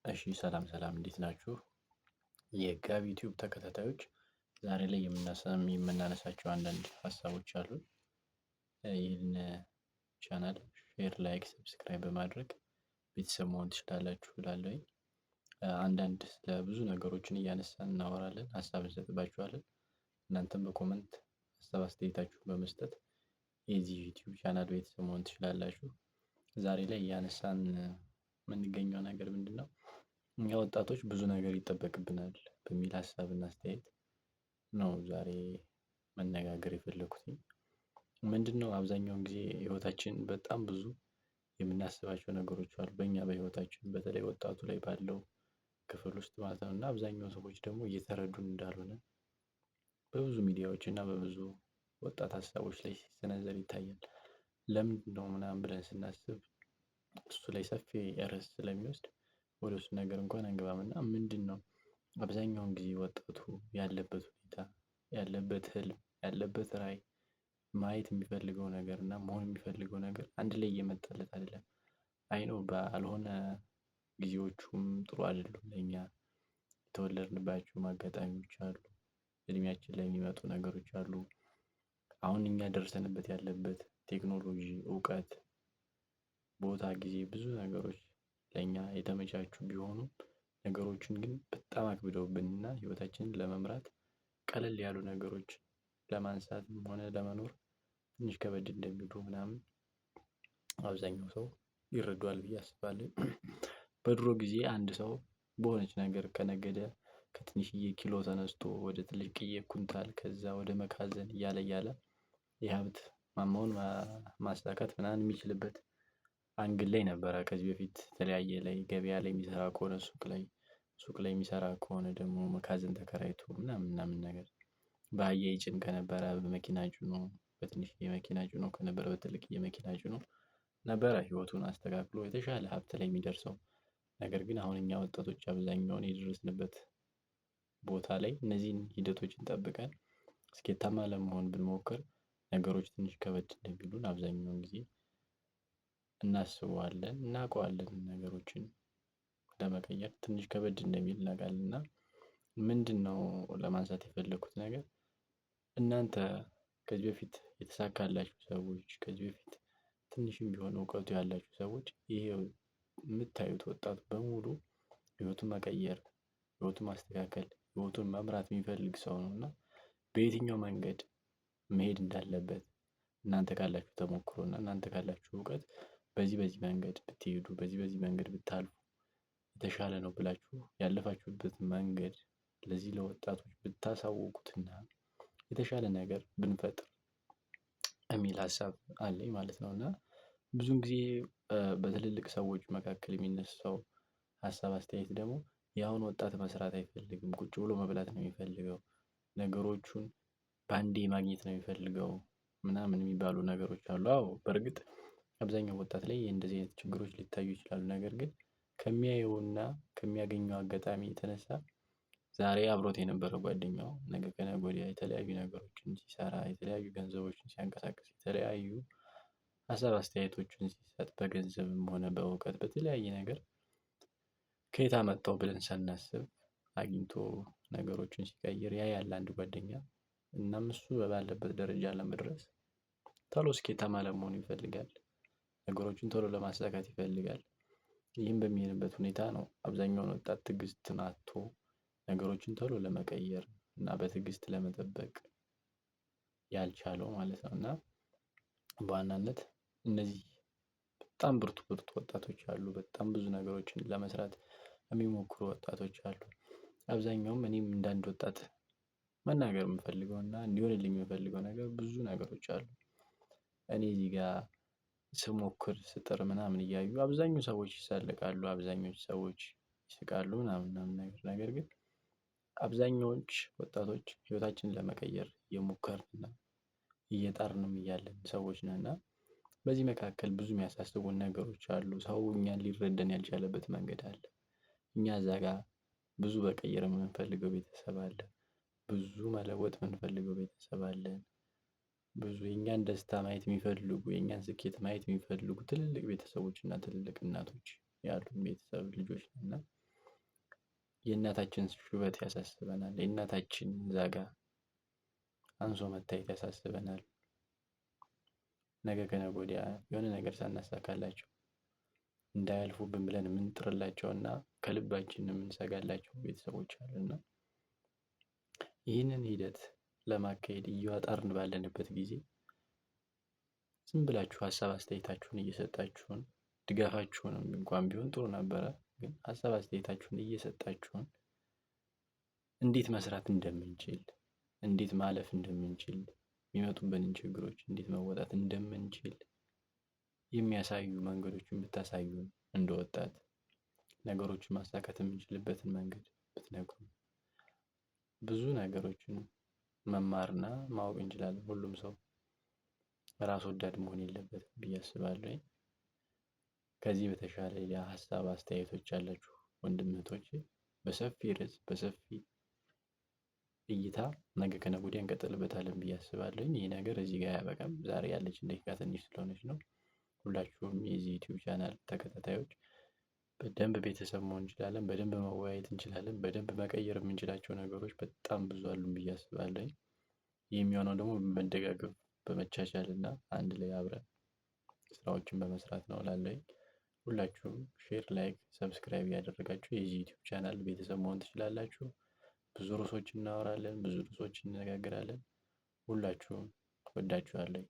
እሺ ሰላም ሰላም እንዴት ናችሁ? የጋቢ ቲዩብ ተከታታዮች ዛሬ ላይ የምናነሳቸው አንዳንድ ሀሳቦች አሉ። ይህን ቻናል ሼር፣ ላይክ፣ ሰብስክራይብ በማድረግ ቤተሰብ መሆን ትችላላችሁ እላለሁኝ። አንዳንድ ስለ ብዙ ነገሮችን እያነሳን እናወራለን፣ ሀሳብ እንሰጥባችኋለን። እናንተም በኮመንት ሀሳብ አስተያየታችሁን በመስጠት የዚህ ዩቲዩብ ቻናል ቤተሰብ መሆን ትችላላችሁ። ዛሬ ላይ እያነሳን የምንገኘው ነገር ምንድነው? እኛ ወጣቶች ብዙ ነገር ይጠበቅብናል በሚል ሀሳብና አስተያየት ነው ዛሬ መነጋገር የፈለኩት። ምንድነው አብዛኛውን ጊዜ ህይወታችን በጣም ብዙ የምናስባቸው ነገሮች አሉ በእኛ በህይወታችን በተለይ ወጣቱ ላይ ባለው ክፍል ውስጥ ማለት ነው። እና አብዛኛው ሰዎች ደግሞ እየተረዱን እንዳልሆነ በብዙ ሚዲያዎች እና በብዙ ወጣት ሀሳቦች ላይ ሲሰነዘር ይታያል። ለምንድነው ምናምን ብለን ስናስብ እሱ ላይ ሰፊ ርዕስ ስለሚወስድ ወደ እሱ ነገር እንኳን አንገባም። እና ምንድነው አብዛኛውን ጊዜ ወጣቱ ያለበት ሁኔታ፣ ያለበት ህልም፣ ያለበት ራዕይ፣ ማየት የሚፈልገው ነገር እና መሆን የሚፈልገው ነገር አንድ ላይ እየመጣለት አይደለም። አይ ነው ባልሆነ ጊዜዎቹም ጥሩ አይደሉም ለኛ የተወለድንባቸውም አጋጣሚዎች አሉ። እድሜያችን ላይ የሚመጡ ነገሮች አሉ። አሁን እኛ ደርሰንበት ያለበት ቴክኖሎጂ፣ እውቀት፣ ቦታ፣ ጊዜ ብዙ ነገሮች ለኛ የተመቻቹ ቢሆኑም ነገሮችን ግን በጣም አክብደውብንና ህይወታችንን ለመምራት ቀለል ያሉ ነገሮች ለማንሳትም ሆነ ለመኖር ትንሽ ከበድ እንደሚሉ ምናምን አብዛኛው ሰው ይረዳዋል ብዬ አስባለሁ። በድሮ ጊዜ አንድ ሰው በሆነች ነገር ከነገደ ከትንሽዬ ኪሎ ተነስቶ ወደ ትልቅዬ ኩንታል ከዛ ወደ መጋዘን እያለ የሀብት ማማውን ማሳካት ምናምን የሚችልበት አንግል ላይ ነበረ። ከዚህ በፊት የተለያየ ላይ ገበያ ላይ የሚሰራ ከሆነ ሱቅ ላይ የሚሰራ ከሆነ ደግሞ መጋዘን ተከራይቶ ምናምን ነገር በአህያ ይጭን ከነበረ በመኪና ጭኖ በትንሽዬ መኪና ጭኖ ከነበረ በትልቅዬ መኪና ጭኖ ነበረ ህይወቱን አስተካክሎ የተሻለ ሀብት ላይ የሚደርሰው። ነገር ግን አሁን እኛ ወጣቶች አብዛኛውን የደረስንበት ቦታ ላይ እነዚህን ሂደቶችን ጠብቀን ስኬታማ ለመሆን ብንሞክር ነገሮች ትንሽ ከበድ እንደሚሉን አብዛኛውን ጊዜ እናስበዋለን፣ እናውቀዋለን። ነገሮችን ለመቀየር ትንሽ ከበድ እንደሚል እናውቃለን። እና ምንድነው ለማንሳት የፈለኩት ነገር እናንተ ከዚህ በፊት የተሳካላችሁ ሰዎች፣ ከዚህ በፊት ትንሽም ቢሆን እውቀቱ ያላችሁ ሰዎች ይሄ የምታዩት ወጣት በሙሉ ህይወቱን መቀየር፣ ህይወቱን ማስተካከል፣ ህይወቱን መምራት የሚፈልግ ሰው ነው። እና በየትኛው መንገድ መሄድ እንዳለበት እናንተ ካላችሁ ተሞክሮ እና እናንተ ካላችሁ እውቀት በዚህ መንገድ ብትሄዱ፣ በዚህ መንገድ ብታልፉ የተሻለ ነው ብላችሁ ያለፋችሁበት መንገድ ለዚህ ለወጣቶች ብታሳውቁትና የተሻለ ነገር ብንፈጥር የሚል ሀሳብ አለኝ ማለት ነው። እና ብዙን ጊዜ በትልልቅ ሰዎች መካከል የሚነሳው ሀሳብ አስተያየት ደግሞ የአሁን ወጣት መስራት አይፈልግም፣ ቁጭ ብሎ መብላት ነው የሚፈልገው፣ ነገሮቹን በአንዴ ማግኘት ነው የሚፈልገው ምናምን የሚባሉ ነገሮች አሉ። አዎ በእርግጥ አብዛኛው ወጣት ላይ እንደዚህ አይነት ችግሮች ሊታዩ ይችላሉ። ነገር ግን ከሚያየውና ከሚያገኘው አጋጣሚ የተነሳ ዛሬ አብሮት የነበረው ጓደኛው ነገ ከነገ ወዲያ የተለያዩ ነገሮችን ሲሰራ፣ የተለያዩ ገንዘቦችን ሲያንቀሳቅስ፣ የተለያዩ ሀሳብ አስተያየቶችን ሲሰጥ በገንዘብም ሆነ በእውቀት በተለያየ ነገር ከየት አመጣው ብለን ሳናስብ አግኝቶ ነገሮችን ሲቀይር ያያል አንድ ጓደኛ። እናም እሱ ባለበት ደረጃ ለመድረስ ቶሎ ስኬታማ ለመሆን ይፈልጋል። ነገሮችን ቶሎ ለማሳካት ይፈልጋል። ይህም በሚሆንበት ሁኔታ ነው አብዛኛውን ወጣት ትዕግስትን አጥቶ ነገሮችን ቶሎ ለመቀየር እና በትዕግስት ለመጠበቅ ያልቻለው ማለት ነው። እና በዋናነት እነዚህ በጣም ብርቱ ወጣቶች አሉ። በጣም ብዙ ነገሮችን ለመስራት የሚሞክሩ ወጣቶች አሉ። አብዛኛውም እኔም እንደ አንድ ወጣት መናገር የምፈልገው እና እንዲሆንልኝ የምፈልገው ነገር ብዙ ነገሮች አሉ። እኔ እዚህ ጋር ስሞክር ስጥር ምናምን እያዩ አብዛኛው ሰዎች ይሳለቃሉ፣ አብዛኞቹ ሰዎች ይስቃሉ ምናምን ነገር ግን አብዛኛዎች ወጣቶች ህይወታችንን ለመቀየር እየሞከርን እየጣርንም እያለን ሰዎች ነን። እና በዚህ መካከል ብዙ የሚያሳስቡን ነገሮች አሉ። ሰው እኛን ሊረዳን ያልቻለበት መንገድ አለ። እኛ እዛ ጋር ብዙ መቀየር የምንፈልገው ቤተሰብ አለ። ብዙ መለወጥ የምንፈልገው ቤተሰብ አለን። ብዙ የኛን ደስታ ማየት የሚፈልጉ፣ የኛን ስኬት ማየት የሚፈልጉ ትልልቅ ቤተሰቦች እና ትልልቅ እናቶች ያሉን ቤተሰብ ልጆች ነን። እና የእናታችን ሽበት ያሳስበናል። የእናታችን እዛ ጋ አንሶ መታየት ያሳስበናል። ነገ ከነገ ወዲያ የሆነ ነገር ሳናሳካላቸው እንዳያልፉብን ብለን የምንጥርላቸውና ከልባችን የምንሰጋላቸው ቤተሰቦች አሉና ይህንን ሂደት ለማካሄድ እየዋጣርን ባለንበት ጊዜ ዝም ብላችሁ ሀሳብ አስተያየታችሁን እየሰጣችሁን ድጋፋችሁንም እንኳን ቢሆን ጥሩ ነበረ። ግን ሀሳብ አስተያየታችሁን እየሰጣችሁን እንዴት መስራት እንደምንችል፣ እንዴት ማለፍ እንደምንችል፣ የሚመጡብንን ችግሮች እንዴት መወጣት እንደምንችል የሚያሳዩ መንገዶችን ብታሳዩን፣ እንደ ወጣት ነገሮችን ማሳካት የምንችልበትን መንገድ ብትነግሩን ብዙ ነገሮችን መማርና ማወቅ እንችላለን። ሁሉም ሰው ራስ ወዳድ መሆን የለበትም ብዬ አስባለሁ። ከዚህ በተሻለ የሀሳብ አስተያየቶች ያላችሁ ወንድም እህቶቼ በሰፊ ርዕስ በሰፊ እይታ ነገ ከነገ ወዲያ እንቀጥልበታለን ብዬ አስባለሁ። ይህ ነገር እዚህ ጋር አያበቃም። ዛሬ ያለችን ደቂቃ ትንሽ ስለሆነች ነው። ሁላችሁም የዚህ ዩቲዩብ ቻናል ተከታታዮች በደንብ ቤተሰብ መሆን እንችላለን፣ በደንብ መወያየት እንችላለን፣ በደንብ መቀየር የምንችላቸው ነገሮች በጣም ብዙ አሉን ብዬ አስባለሁ። ይህ የሚሆነው ደግሞ በመደጋገፍ በመቻቻል እና አንድ ላይ አብረን ስራዎችን በመስራት ነው እላለሁ። ሁላችሁም ሼር፣ ላይክ፣ ሰብስክራይብ ያደረጋችሁ የዚህ ዩቲዩብ ቻናል ቤተሰብ መሆን ትችላላችሁ። ብዙ ርዕሶችን እናወራለን፣ ብዙ ርዕሶችን እንነጋገራለን። ሁላችሁም ወዳችኋለሁ።